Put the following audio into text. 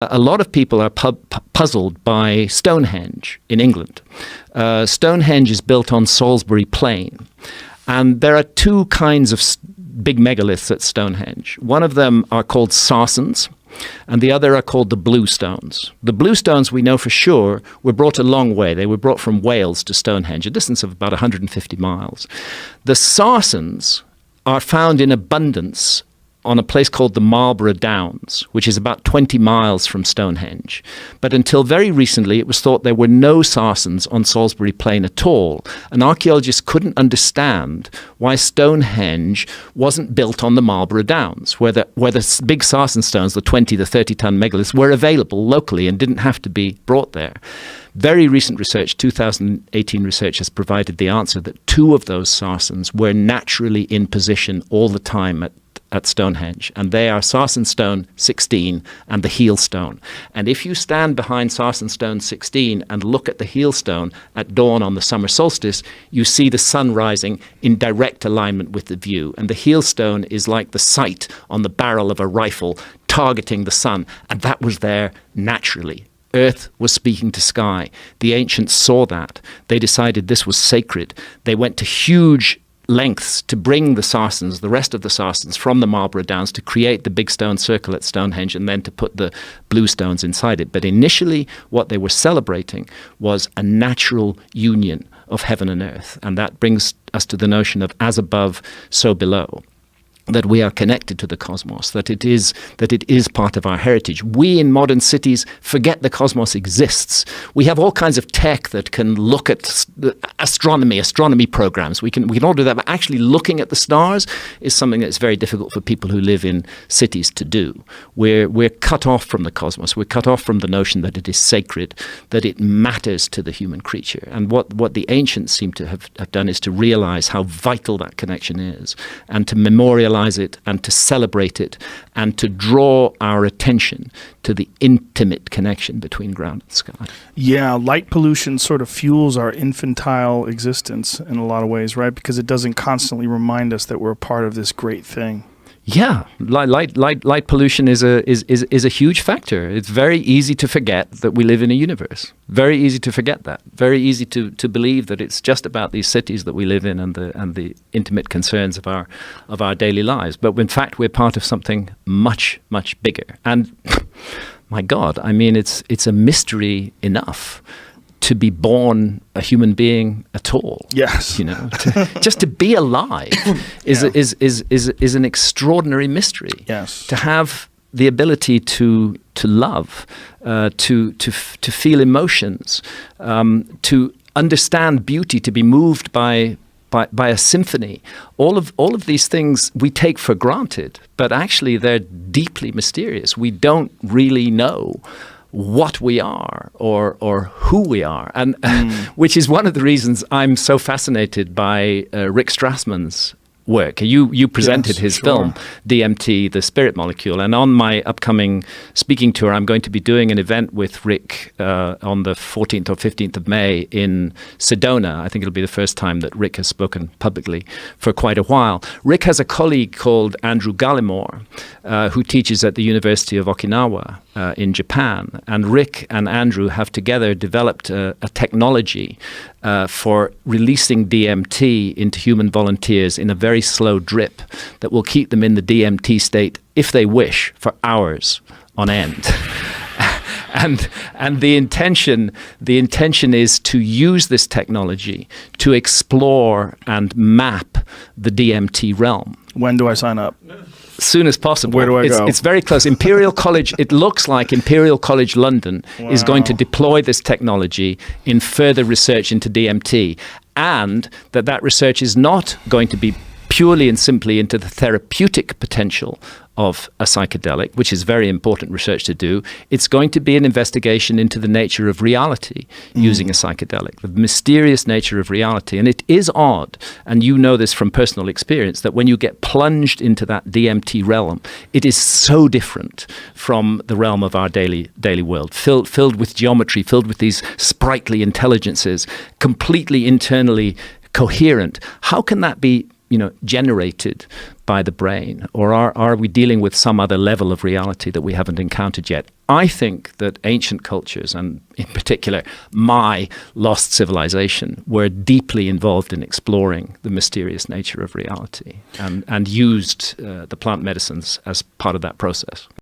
A lot of people are puzzled by Stonehenge in England. Stonehenge is built on Salisbury Plain. And there are two kinds of big megaliths at Stonehenge. One of them are called Sarsens, and the other are called the Blue Stones. The Blue Stones, we know for sure, were brought a long way. They were brought from Wales to Stonehenge, a distance of about 150 miles. The Sarsens are found in abundance on a place called the Marlborough Downs, which is about 20 miles from Stonehenge. But until very recently, it was thought there were no Sarsens on Salisbury Plain at all. And archaeologists couldn't understand why Stonehenge wasn't built on the Marlborough Downs, where the big Sarsen stones, the 20, the 30-ton megaliths, were available locally and didn't have to be brought there. Very recent research, 2018 research, has provided the answer that two of those Sarsens were naturally in position all the time at Stonehenge, and they are Sarsen Stone 16 and the heel stone. And if you stand behind Sarsen Stone 16 and look at the heel stone at dawn on the summer solstice, you see the sun rising in direct alignment with the view. And the heel stone is like the sight on the barrel of a rifle targeting the sun, and that was there naturally. Earth was speaking to sky. The ancients saw that. They decided this was sacred. They went to huge lengths to bring the Sarsens, the rest of the Sarsens, from the Marlborough Downs to create the big stone circle at Stonehenge and then to put the blue stones inside it. But initially, what they were celebrating was a natural union of heaven and earth. And that brings us to the notion of as above, so below. That we are connected to the cosmos, that it is part of our heritage. We in modern cities forget the cosmos exists. We have all kinds of tech that can look at astronomy programs. We can all do that, but actually looking at the stars is something that's very difficult for people who live in cities to do. We're cut off from the cosmos. We're cut off from the notion that it is sacred, that it matters to the human creature. And what the ancients seem to have done is to realize how vital that connection is and to memorialize it and to celebrate it and to draw our attention to the intimate connection between ground and sky. Yeah, light pollution sort of fuels our infantile existence in a lot of ways, right? Because it doesn't constantly remind us that we're a part of this great thing. Yeah, light pollution is a huge factor. It's very easy to forget that we live in a universe. Very easy to forget that. Very easy to believe that it's just about these cities that we live in and the intimate concerns of our daily lives. But in fact, we're part of something much, much bigger. And my God, I mean, it's a mystery enough to be born a human being at all. Yes. You know, just to be alive is an extraordinary mystery. Yes. To have the ability to love, to feel emotions, to understand beauty, to be moved by a symphony. All of these things we take for granted, but actually they're deeply mysterious. We don't really know what we are or who we are, and which is one of the reasons I'm so fascinated by Rick Strassman's work. You presented his film, DMT, The Spirit Molecule, and on my upcoming speaking tour, I'm going to be doing an event with Rick on the 14th or 15th of May in Sedona. I think it'll be the first time that Rick has spoken publicly for quite a while. Rick has a colleague called Andrew Gallimore, who teaches at the University of Okinawa in Japan. And Rick and Andrew have together developed a technology for releasing DMT into human volunteers in a very slow drip that will keep them in the DMT state, if they wish, for hours on end. And the intention is to use this technology to explore and map the DMT realm. When do I sign up? Soon as possible. Where do I go? It's very close. Imperial College, it looks like Imperial College London is going to deploy this technology in further research into DMT, and that research is not going to be purely and simply into the therapeutic potential of a psychedelic, which is very important research to do. It's going to be an investigation into the nature of reality using a psychedelic, the mysterious nature of reality. And it is odd, and you know this from personal experience, that when you get plunged into that DMT realm, it is so different from the realm of our daily world, filled with geometry, filled with these sprightly intelligences, completely internally coherent. How can that be generated by the brain, or are we dealing with some other level of reality that we haven't encountered yet? I think that ancient cultures, and in particular my lost civilization, were deeply involved in exploring the mysterious nature of reality, and used the plant medicines as part of that process.